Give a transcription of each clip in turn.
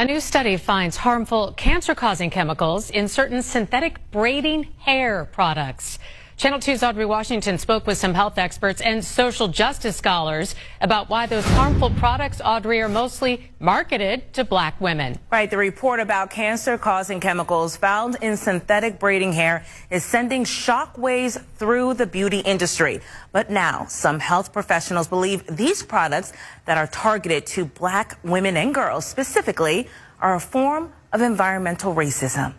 A new study finds harmful cancer-causing chemicals in certain synthetic braiding hair products. Channel 2's Audrey Washington spoke with some health experts and social justice scholars about why those harmful products, Audrey, are mostly marketed to black women. Right. The report about cancer-causing chemicals found in synthetic braiding hair is sending shockwaves through the beauty industry. But now some health professionals believe these products that are targeted to black women and girls specifically are a form of environmental racism.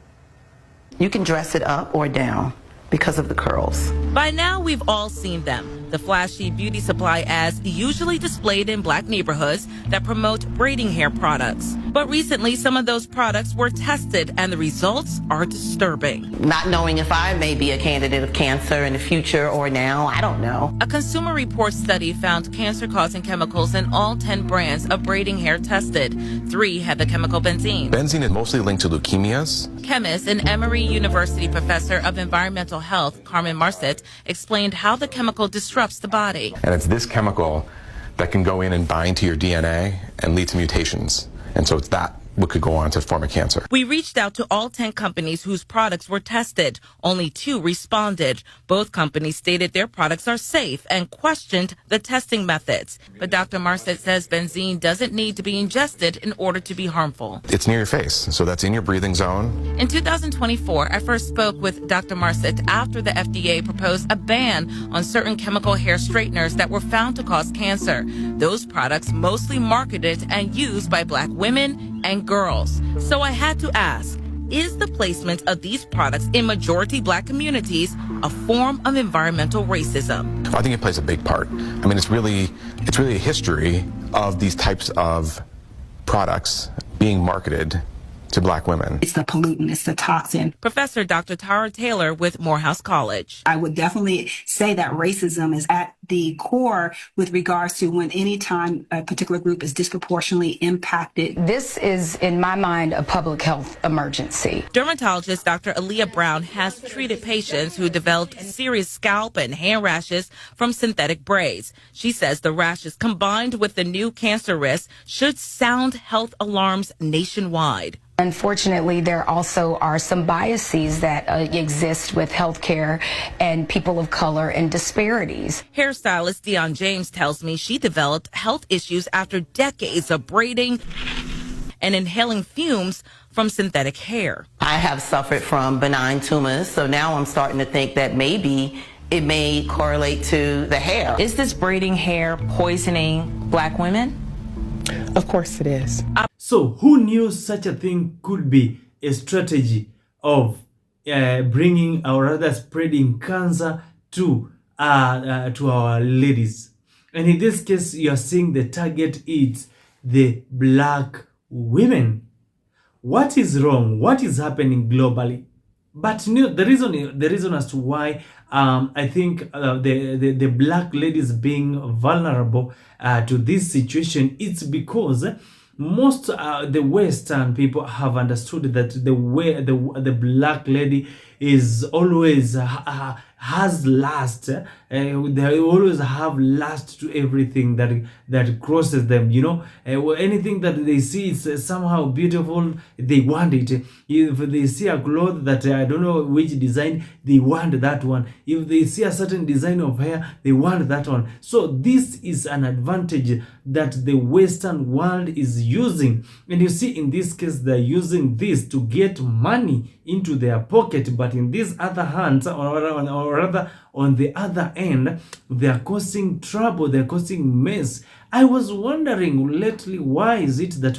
You can dress it up or down because of the curls. By now, we've all seen them. The flashy beauty supply ads usually displayed in black neighborhoods that promote braiding hair products. But recently, some of those products were tested and the results are disturbing. Not knowing if I may be a candidate of cancer in the future or now, I don't know. A Consumer Reports study found cancer-causing chemicals in all 10 brands of braiding hair tested. 3 had the chemical benzene. Benzene is mostly linked to leukemias. Chemist and Emory University professor of environmental health, Carmen Marcet, explained how the chemical disrupts the body. And it's this chemical that can go in and bind to your DNA and lead to mutations. And so it's that what could go on to form a cancer. We reached out to all 10 companies whose products were tested. Only 2 responded. Both companies stated their products are safe and questioned the testing methods. But Dr. Marcet says benzene doesn't need to be ingested in order to be harmful. It's near your face, so that's in your breathing zone. In 2024, I first spoke with Dr. Marcet after the FDA proposed a ban on certain chemical hair straighteners that were found to cause cancer. Those products mostly marketed and used by black women and girls. So I had to ask, is the placement of these products in majority black communities a form of environmental racism? I think it plays a big part. I mean, it's really a history of these types of products being marketed to black women. It's the pollutant, it's the toxin. Professor Dr. Tara Taylor with Morehouse College. I would definitely say that racism is at the core with regards to when any time a particular group is disproportionately impacted. This is, in my mind, a public health emergency. Dermatologist Dr. Aaliyah Brown has treated patients who developed serious scalp and hair rashes from synthetic braids. She says the rashes combined with the new cancer risk should sound health alarms nationwide. Unfortunately, there also are some biases that exist with healthcare and people of color and disparities. Hairstylist Dion James tells me she developed health issues after decades of braiding and inhaling fumes from synthetic hair. I have suffered from benign tumors, so now I'm starting to think that maybe it may correlate to the hair. Is this braiding hair poisoning black women? Of course it is. So who knew such a thing could be a strategy of bringing or rather spreading cancer to our ladies? And in this case, you are seeing the target is the black women. What is wrong? What is happening globally? But the reason as to why I think the black ladies being vulnerable to this situation, it's because most the Western people have understood that the black lady is always has lust. They always have lust to everything that crosses them. You know, anything that they see is somehow beautiful, they want it. If they see a cloth that I don't know which design, they want that one. If they see a certain design of hair, they want that one. So this is an advantage that the Western world is using. And you see, in this case, they're using this to get money into their pocket. But in this other hand, or rather on the other end, they're causing trouble, they're causing mess. I was wondering lately, why is it that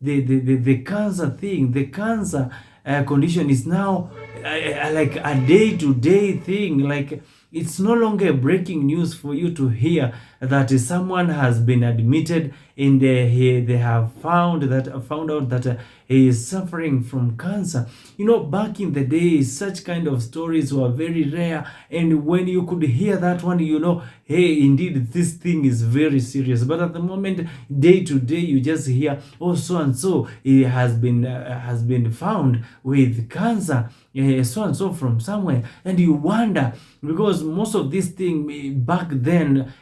the cancer thing, the cancer condition is now like a day-to-day thing. Like, it's no longer breaking news for you to hear that someone has been admitted and they have found out that he is suffering from cancer. You know, back in the day, such kind of stories were very rare, and when you could hear that one, you know, hey, indeed, this thing is very serious. But at the moment, day to day, you just hear, oh, so and so has been found with cancer, so and so from somewhere, and you wonder, because most of this thing back then,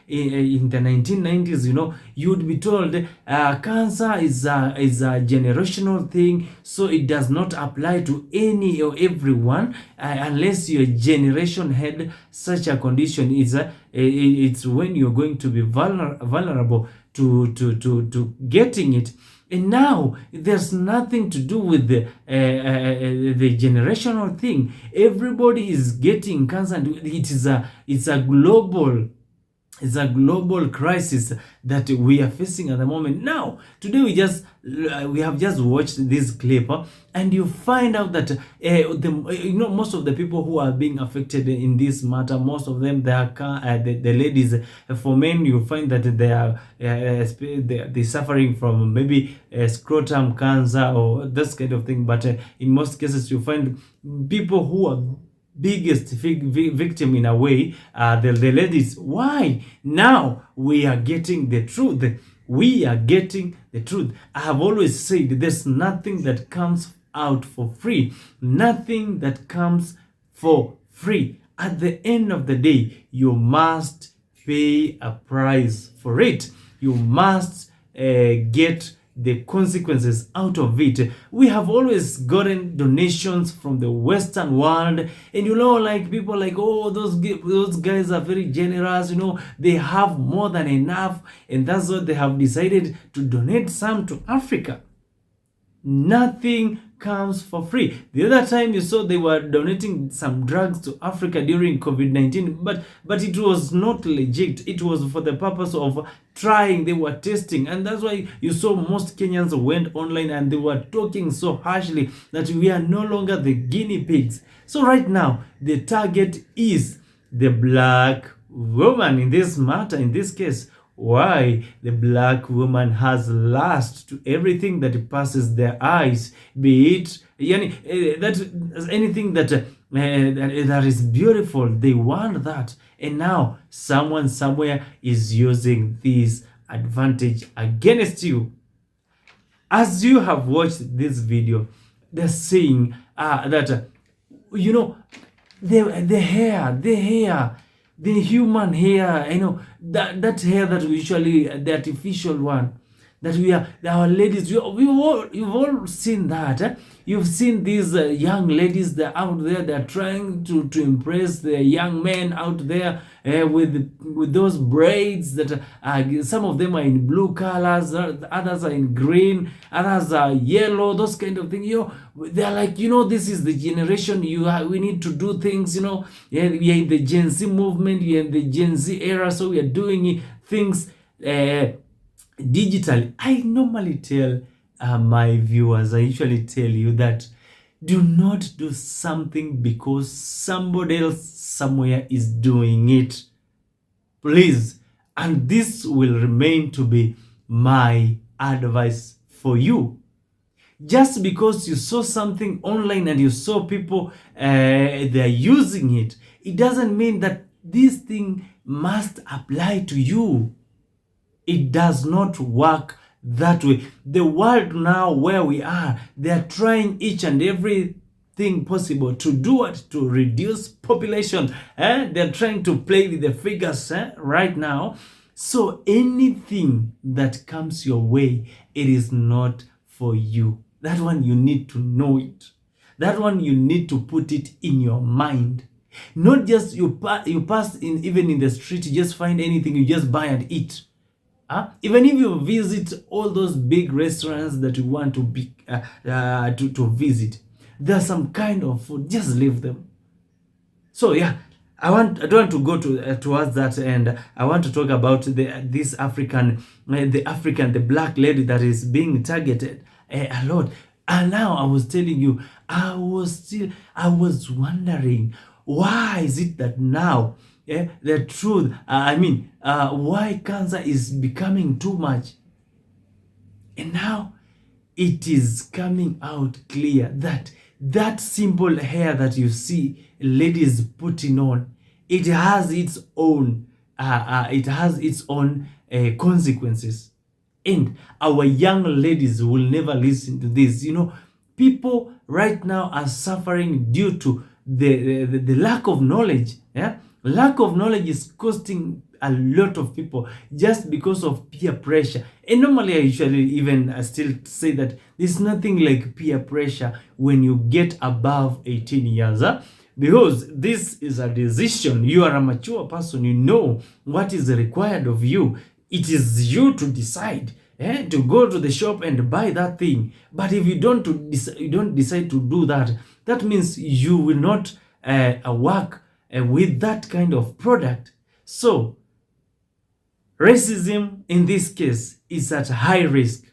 in the 1990s, you know, you would be told cancer is a generational thing, so it does not apply to any or everyone unless your generation had such a condition. It's when you're going to be vulnerable to getting it. And now there's nothing to do with the generational thing. Everybody is getting cancer, and it's a global crisis that we are facing at the moment. Now, today we have just watched this clip, and you find out that most of the people who are being affected in this matter, most of them, they are the ladies. For men, you find that they're suffering from maybe scrotum cancer or this kind of thing. But in most cases, you find people who are biggest victim in a way, the ladies. Why? Now we are getting the truth. We are getting the truth. I have always said there's nothing that comes out for free. Nothing that comes for free. At the end of the day, you must pay a price for it. You must get the consequences out of it. We have always gotten donations from the Western world, and you know, like people like, oh, those guys are very generous, you know, they have more than enough, and that's what they have decided to donate some to Africa. Nothing comes for free. The other time you saw they were donating some drugs to Africa during COVID-19, but it was not legit. It was for the purpose of trying. They were testing, and that's why you saw most Kenyans went online and they were talking so harshly that we are no longer the guinea pigs. So right now the target is the black woman in this matter, in this case. Why? The black woman has lust to everything that passes their eyes, be it that anything that is beautiful. They want that, and now someone somewhere is using this advantage against you. As you have watched this video, they're saying that you know, the hair, the human hair, you know, that hair that we usually, the artificial one, that our ladies, you've all seen that. You've seen these young ladies that out there, they're trying to impress the young men out there with those braids that some of them are in blue colors, others are in green, others are yellow, those kind of things. You know, they're like, you know, this is the generation we need to do things, you know. We are in the Gen Z movement, we are in the Gen Z era, so we are doing things digitally. I normally tell my viewers, I usually tell you that do not do something because somebody else somewhere is doing it. Please. And this will remain to be my advice for you. Just because you saw something online and you saw people they're using it, it doesn't mean that this thing must apply to you. It does not work that way. The world now where we are, they are trying each and everything possible to do what? To reduce population. They're trying to play with the figures right now. So anything that comes your way, it is not for you. That one you need to know it. That one you need to put it in your mind. Not just you pass in, even in the street, you just find anything, you just buy and eat. Even if you visit all those big restaurants that you want to visit, there's some kind of food, just leave them. So yeah, I don't want to go towards that, and I want to talk about the black lady that is being targeted a lot. And now I was telling you, I was wondering, why is it that now the truth, why cancer is becoming too much? And now it is coming out clear that simple hair that you see ladies putting on, it has its own consequences. And our young ladies will never listen to this. You know, people right now are suffering due to the lack of knowledge. Lack of knowledge is costing a lot of people just because of peer pressure. And normally I usually even still say that there's nothing like peer pressure when you get above 18 years. Because this is a decision. You are a mature person. You know what is required of you. It is you to decide to go to the shop and buy that thing. But if you don't decide to do that, that means you will not work with that kind of product. So racism in this case is at high risk.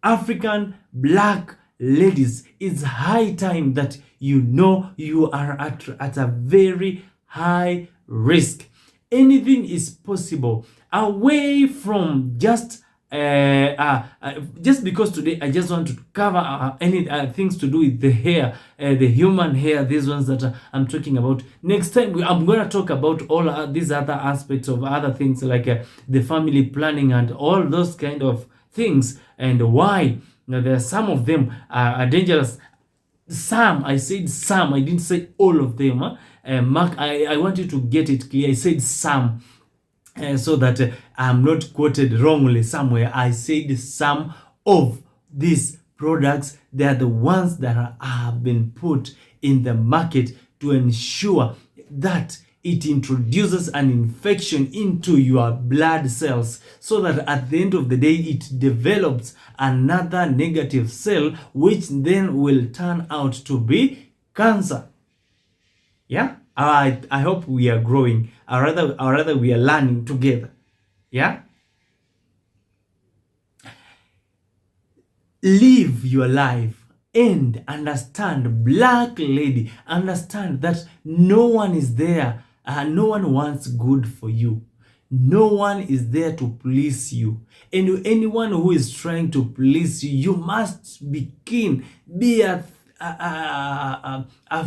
African black ladies, it's high time that you know you are at a very high risk. Anything is possible away from just because today I just want to cover any things to do with the hair, the human hair, these ones that I'm talking about. Next time I'm going to talk about all these other aspects of other things like the family planning and all those kind of things, and why there are some of them are dangerous. Some, I said some, I didn't say all of them. Mark, I want you to get it clear. I said some. So that I'm not quoted wrongly somewhere. I said some of these products, they are the ones that have been put in the market to ensure that it introduces an infection into your blood cells, so that at the end of the day it develops another negative cell, which then will turn out to be cancer. Yeah, I hope we are growing, or rather we are learning together. Yeah, live your life and understand, black lady, understand that no one is there. No one wants good for you. No one is there to please you. And anyone who is trying to please you, you must be keen, be a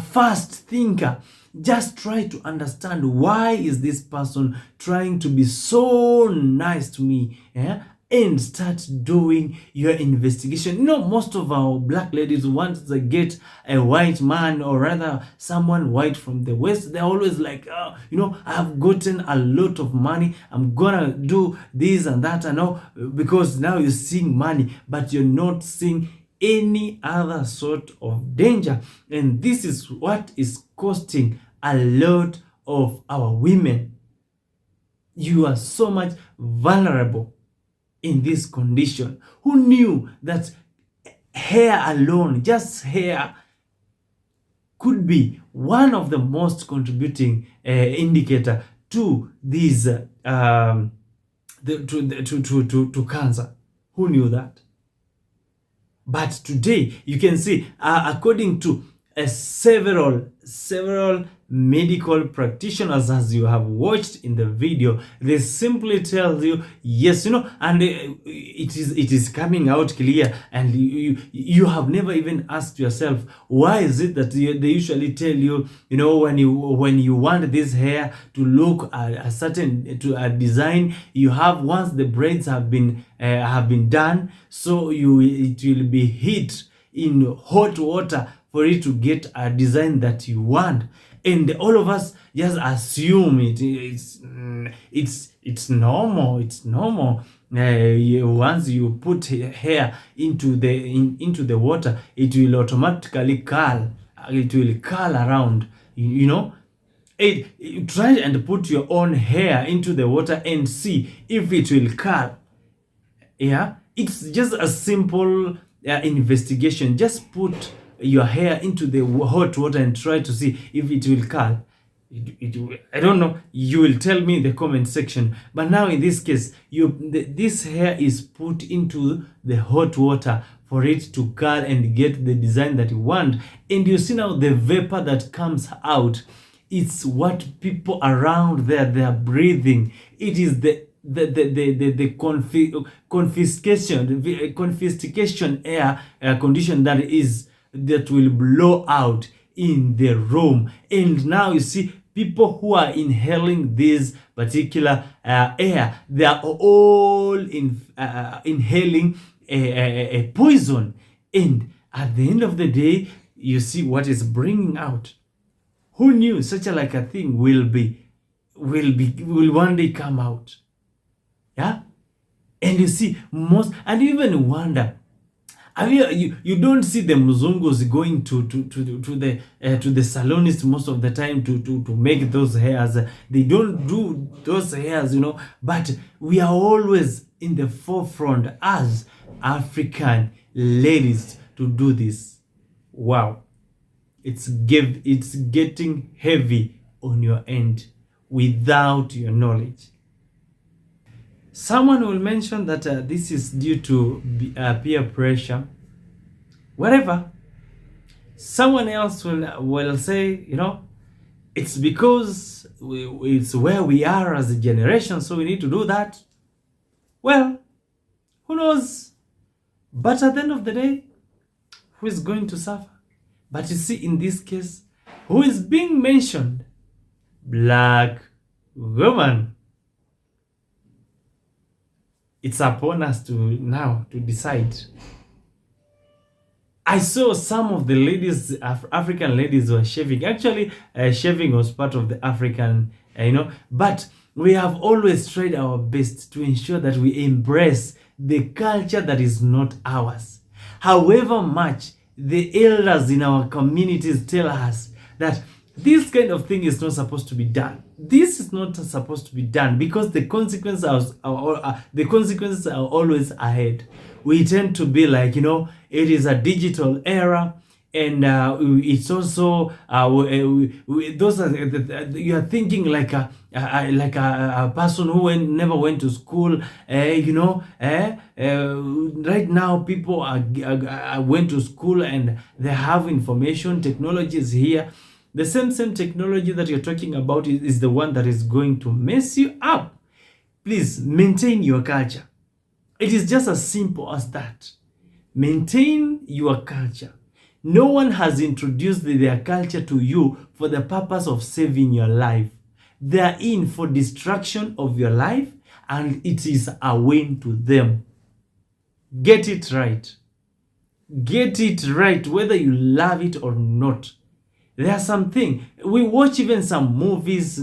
fast thinker. Just try to understand, why is this person trying to be so nice to me? Yeah? And start doing your investigation. You know, most of our black ladies, once they get a white man, or rather someone white from the West, they're always like, oh, you know, I've gotten a lot of money, I'm gonna do this and that, and all, because now you're seeing money, but you're not seeing any other sort of danger. And this is what is costing a lot of our women. You are so much vulnerable in this condition. Who knew that hair alone, just hair, could be one of the most contributing indicator to these to cancer? Who knew that? But today you can see, according to several medical practitioners, as you have watched in the video, they simply tell you, yes, you know, and it is coming out clear, and you have never even asked yourself, why is it that they usually tell you, you know, when you want this hair to look a certain to a design, you have, once the braids have been done, so it will be heat in hot water for it to get a design that you want. And all of us just assume it's normal. It's normal. Once you put hair into the water, it will automatically curl. It will curl around. You know. You try and put your own hair into the water and see if it will curl. Yeah, it's just a simple investigation. Just put your hair into the hot water and try to see if it will curl. I don't know. You will tell me in the comment section. But now in this case, this hair is put into the hot water for it to curl and get the design that you want. And you see now the vapor that comes out. It's what people around there, they are breathing. It is the confiscation air condition that will blow out in the room. And now you see people who are inhaling this particular air, they are all inhaling a poison. And at the end of the day, you see what is bringing out. Who knew such a thing will be will one day come out. Yeah, and you see and you even wonder. I mean, you don't see the Mzungus going to the salonist most of the time to make those hairs. They don't do those hairs, But we are always in the forefront as African ladies to do this. Wow, it's getting heavy on your end without your knowledge. Someone will mention that this is due to peer pressure, whatever. Someone else will say, it's because it's where we are as a generation, so we need to do that. Well, who knows? But at the end of the day, who is going to suffer? But you see, in this case, who is being mentioned? Black woman. It's upon us now to decide. I saw some of the ladies, African ladies, were shaving. Actually, shaving was part of the African, But we have always tried our best to ensure that we embrace the culture that is not ours. However much the elders in our communities tell us that this kind of thing is not supposed to be done. This is not supposed to be done because the consequences are always ahead. We tend to be like, it is a digital era, and it's also those are you are thinking like a person who never went to school. Right now people went to school and they have information. Technology is here. The same technology that you're talking about is the one that is going to mess you up. Please maintain your culture. It is just as simple as that. Maintain your culture. No one has introduced their culture to you for the purpose of saving your life. They are in for destruction of your life, and it is a win to them. Get it right. Get it right, whether you love it or not. There's something. We watch even some movies,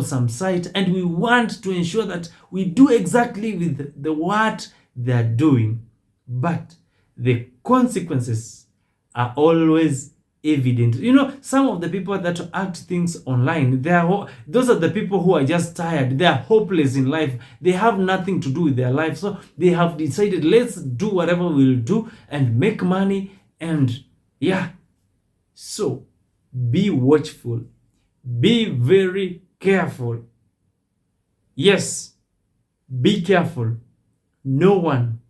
some site, and we want to ensure that we do exactly with what they're doing. But the consequences are always evident. Some of the people that act things online, those are the people who are just tired. They are hopeless in life. They have nothing to do with their life. So they have decided, let's do whatever we'll do and make money. And so be watchful. Be very careful. Yes, be careful. No one,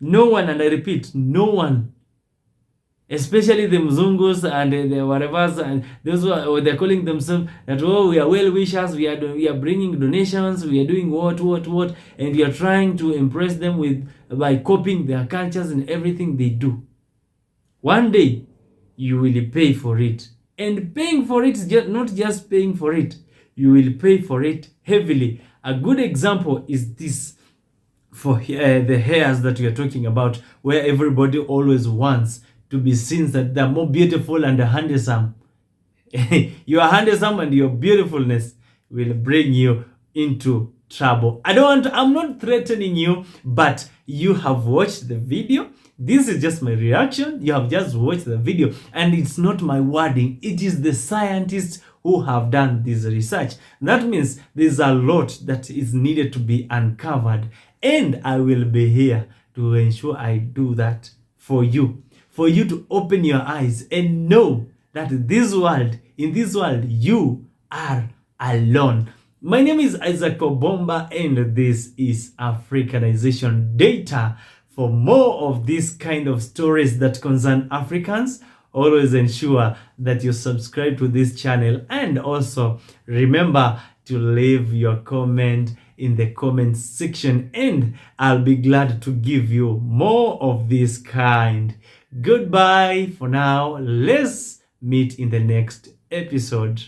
and I repeat, no one, especially the Mzungus and the whatevers, and those who they're calling themselves that, we are well-wishers, we are bringing donations, we are doing what, and we are trying to impress them by copying their cultures and everything they do. One day, you will pay for it. And paying for it is not just paying for it. You will pay for it heavily. A good example is this for the hairs that we are talking about, where everybody always wants to be seen that they're more beautiful and handsome. You are handsome and your beautifulness will bring you into trouble. I'm not threatening you, but you have watched the video. This is just my reaction. You have just watched the video, and it's not my wording. It is the scientists who have done this research. That means there's a lot that is needed to be uncovered, and I will be here to ensure I do that for you to open your eyes and know that in this world, you are alone. My name is Isaac Obomba, and this is Africanization Data. For more of these kind of stories that concern Africans, always ensure that you subscribe to this channel, and also remember to leave your comment in the comment section, and I'll be glad to give you more of this kind. Goodbye for now. Let's meet in the next episode.